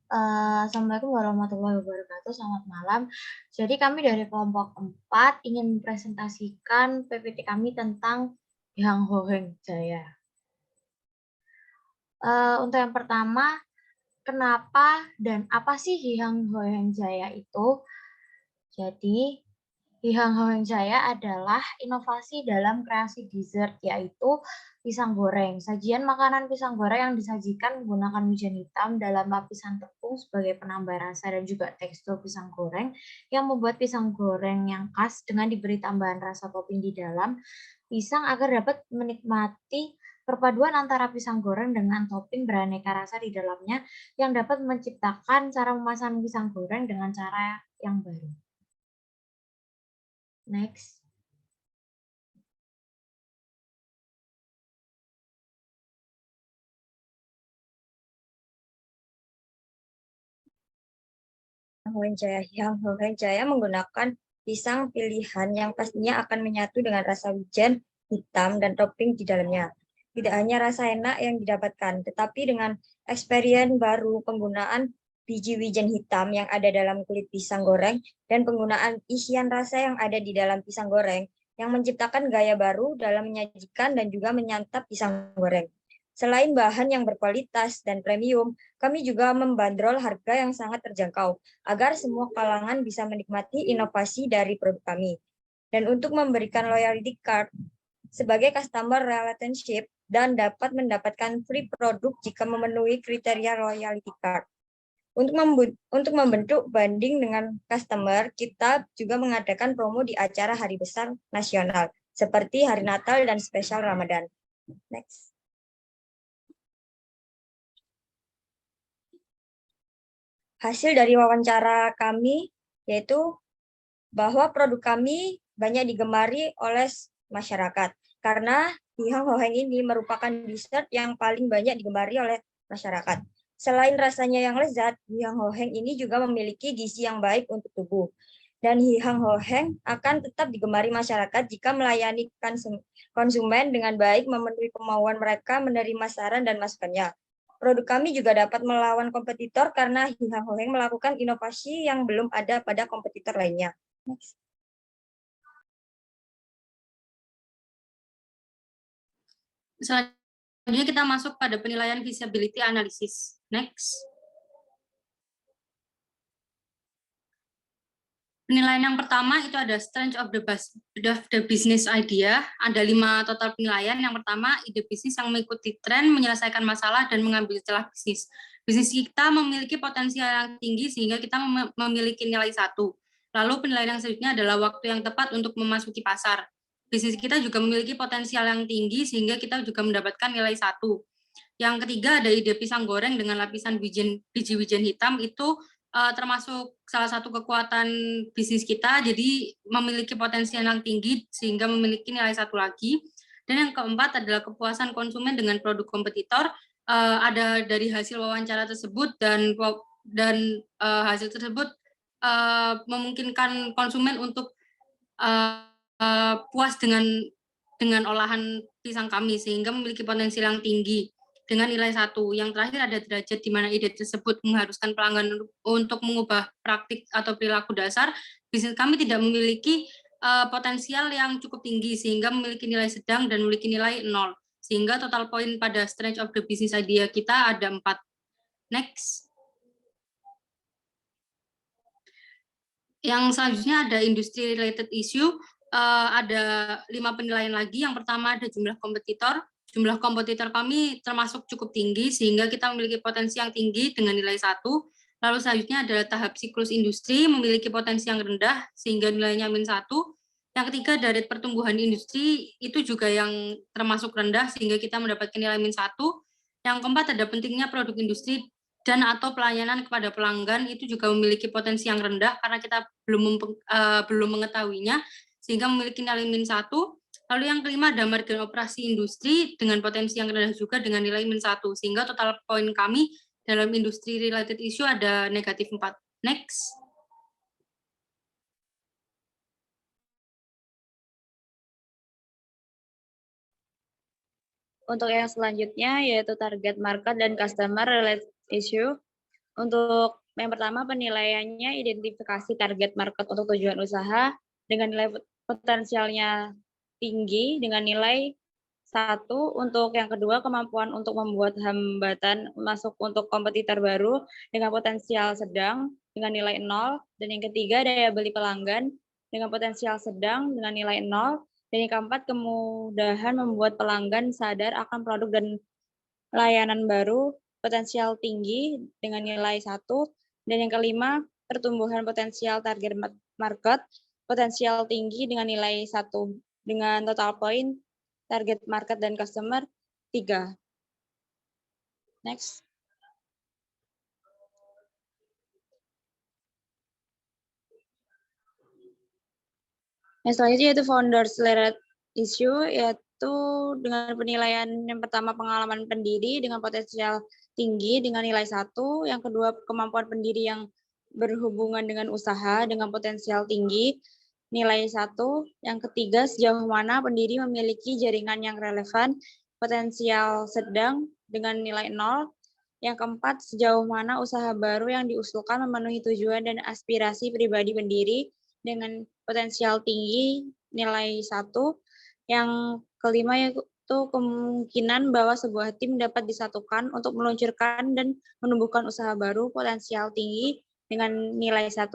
Assalamualaikum warahmatullahi wabarakatuh, selamat malam. Jadi kami dari kelompok 4 ingin mempresentasikan PPT kami tentang Yang Ho Heng Jaya. Untuk yang pertama, kenapa dan apa sih Hyang Ho Heng Jaya itu? Jadi, Hyang Ho Heng Jaya adalah inovasi dalam kreasi dessert, yaitu pisang goreng. Sajian makanan pisang goreng yang disajikan menggunakan wijen hitam dalam lapisan tepung sebagai penambah rasa dan juga tekstur pisang goreng, yang membuat pisang goreng yang khas dengan diberi tambahan rasa topping di dalam pisang agar dapat menikmati perpaduan antara pisang goreng dengan topping beraneka rasa di dalamnya, yang dapat menciptakan cara memasang pisang goreng dengan cara yang baru. Next. Yang Ho Heng Jaya menggunakan pisang pilihan yang pastinya akan menyatu dengan rasa wijen hitam dan topping di dalamnya. Tidak hanya rasa enak yang didapatkan, tetapi dengan experience baru penggunaan biji wijen hitam yang ada dalam kulit pisang goreng dan penggunaan isian rasa yang ada di dalam pisang goreng yang menciptakan gaya baru dalam menyajikan dan juga menyantap pisang goreng. Selain bahan yang berkualitas dan premium, kami juga membandrol harga yang sangat terjangkau agar semua kalangan bisa menikmati inovasi dari produk kami. Dan untuk memberikan loyalty card sebagai customer relationship dan dapat mendapatkan free produk jika memenuhi kriteria loyalty card. Untuk membentuk banding dengan customer, kita juga mengadakan promo di acara hari besar nasional, seperti hari Natal dan spesial Ramadan. Next. Hasil dari wawancara kami yaitu bahwa produk kami banyak digemari oleh masyarakat karena Hyang Ho Heng ini merupakan dessert yang paling banyak digemari oleh masyarakat. Selain rasanya yang lezat, Hyang Ho Heng ini juga memiliki gizi yang baik untuk tubuh. Dan Hyang Ho Heng akan tetap digemari masyarakat jika melayani konsumen dengan baik, memenuhi kemauan mereka menerima saran dan masukannya. Produk kami juga dapat melawan kompetitor karena Hyang Ho Heng melakukan inovasi yang belum ada pada kompetitor lainnya. Next. Selanjutnya kita masuk pada penilaian feasibility analysis. Next. Penilaian yang pertama itu ada strength of the business idea. Ada 5 total penilaian. Yang pertama, ide bisnis yang mengikuti tren, menyelesaikan masalah, dan mengambil celah bisnis. Bisnis kita memiliki potensial yang tinggi sehingga kita memiliki nilai 1. Lalu penilaian yang selanjutnya adalah waktu yang tepat untuk memasuki pasar. Bisnis kita juga memiliki potensial yang tinggi sehingga kita juga mendapatkan nilai 1. Yang ketiga ada ide pisang goreng dengan lapisan biji wijen hitam, itu termasuk salah satu kekuatan bisnis kita, jadi memiliki potensial yang tinggi sehingga memiliki nilai 1 lagi. Dan yang keempat adalah kepuasan konsumen dengan produk kompetitor. Ada dari hasil wawancara tersebut dan hasil tersebut memungkinkan konsumen untuk puas dengan olahan pisang kami sehingga memiliki potensial yang tinggi dengan nilai 1. Yang terakhir ada derajat di mana ide tersebut mengharuskan pelanggan untuk mengubah praktik atau perilaku dasar. Bisnis kami tidak memiliki potensial yang cukup tinggi sehingga memiliki nilai sedang dan memiliki nilai 0. Sehingga total poin pada strength of the business idea kita ada 4. Next. Yang selanjutnya ada industry related issue. Ada 5 penilaian lagi. Yang pertama ada jumlah kompetitor. Jumlah kompetitor kami termasuk cukup tinggi sehingga kita memiliki potensi yang tinggi dengan nilai 1. Lalu selanjutnya adalah tahap siklus industri, memiliki potensi yang rendah sehingga nilainya -1. Yang ketiga dari pertumbuhan industri itu juga yang termasuk rendah sehingga kita mendapatkan nilai -1. Yang keempat ada pentingnya produk industri dan atau pelayanan kepada pelanggan itu juga memiliki potensi yang rendah karena kita belum mengetahuinya sehingga memiliki nilai -1. Lalu yang kelima ada margin operasi industri dengan potensi yang rendah juga dengan nilai -1 sehingga total poin kami dalam industri related issue ada negatif 4. Next. Untuk yang selanjutnya yaitu target market dan customer related issue. Untuk yang pertama, penilaiannya identifikasi target market untuk tujuan usaha dengan nilai potensialnya tinggi dengan nilai 1. Untuk yang kedua, kemampuan untuk membuat hambatan masuk untuk kompetitor baru dengan potensial sedang dengan nilai 0. Dan yang ketiga, daya beli pelanggan dengan potensial sedang dengan nilai 0. Dan yang keempat, kemudahan membuat pelanggan sadar akan produk dan layanan baru potensial tinggi dengan nilai 1. Dan yang kelima, pertumbuhan potensial target market potensial tinggi dengan nilai 1 dengan total point target market dan customer 3. Next. Yang selanjutnya yaitu founders related issue, yaitu dengan penilaian yang pertama pengalaman pendiri dengan potensial tinggi dengan nilai 1, yang kedua kemampuan pendiri yang berhubungan dengan usaha dengan potensial tinggi nilai 1, yang ketiga sejauh mana pendiri memiliki jaringan yang relevan potensial sedang dengan nilai 0, yang keempat sejauh mana usaha baru yang diusulkan memenuhi tujuan dan aspirasi pribadi pendiri dengan potensial tinggi nilai 1, yang kelima yaitu kemungkinan bahwa sebuah tim dapat disatukan untuk meluncurkan dan menumbuhkan usaha baru potensial tinggi dengan nilai 1.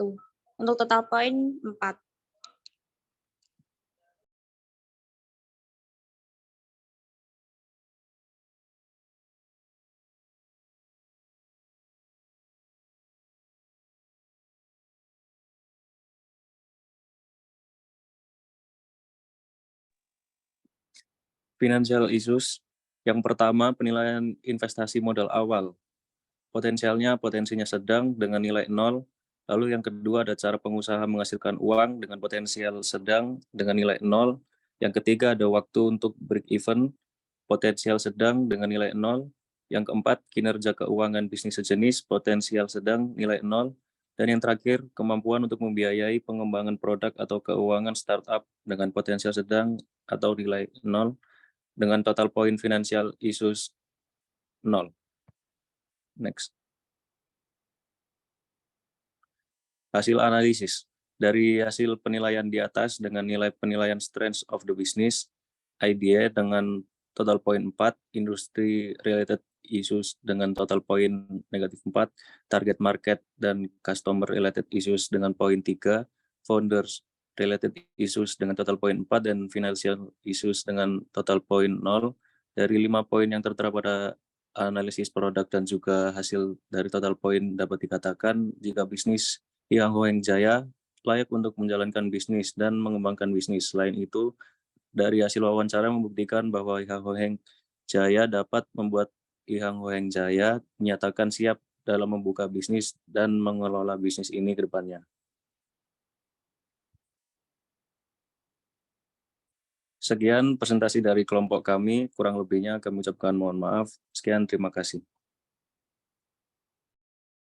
Untuk total poin 4. Financial issues. Yang pertama, penilaian investasi modal awal. Potensinya sedang dengan nilai 0. Lalu yang kedua ada cara pengusaha menghasilkan uang dengan potensial sedang dengan nilai 0. Yang ketiga ada waktu untuk break even, potensial sedang dengan nilai 0. Yang keempat, kinerja keuangan bisnis sejenis, potensial sedang nilai 0. Dan yang terakhir, kemampuan untuk membiayai pengembangan produk atau keuangan startup dengan potensial sedang atau nilai 0. Dengan total poin financial issues 0. Next. Hasil analisis. Dari hasil penilaian di atas dengan nilai penilaian strength of the business, idea dengan total poin 4, industry related issues dengan total poin negatif 4, target market dan customer related issues dengan poin 3, founders related issues dengan total poin 4, dan financial issues dengan total poin 0. Dari 5 poin yang tertera pada analisis produk dan juga hasil dari total poin dapat dikatakan jika bisnis Hyang Hoeng Jaya layak untuk menjalankan bisnis dan mengembangkan bisnis. Selain itu, dari hasil wawancara membuktikan bahwa Hyang Hoeng Jaya dapat membuat Hyang Hoeng Jaya menyatakan siap dalam membuka bisnis dan mengelola bisnis ini ke depannya. Sekian presentasi dari kelompok kami, kurang lebihnya kami ucapkan mohon maaf. Sekian, terima kasih.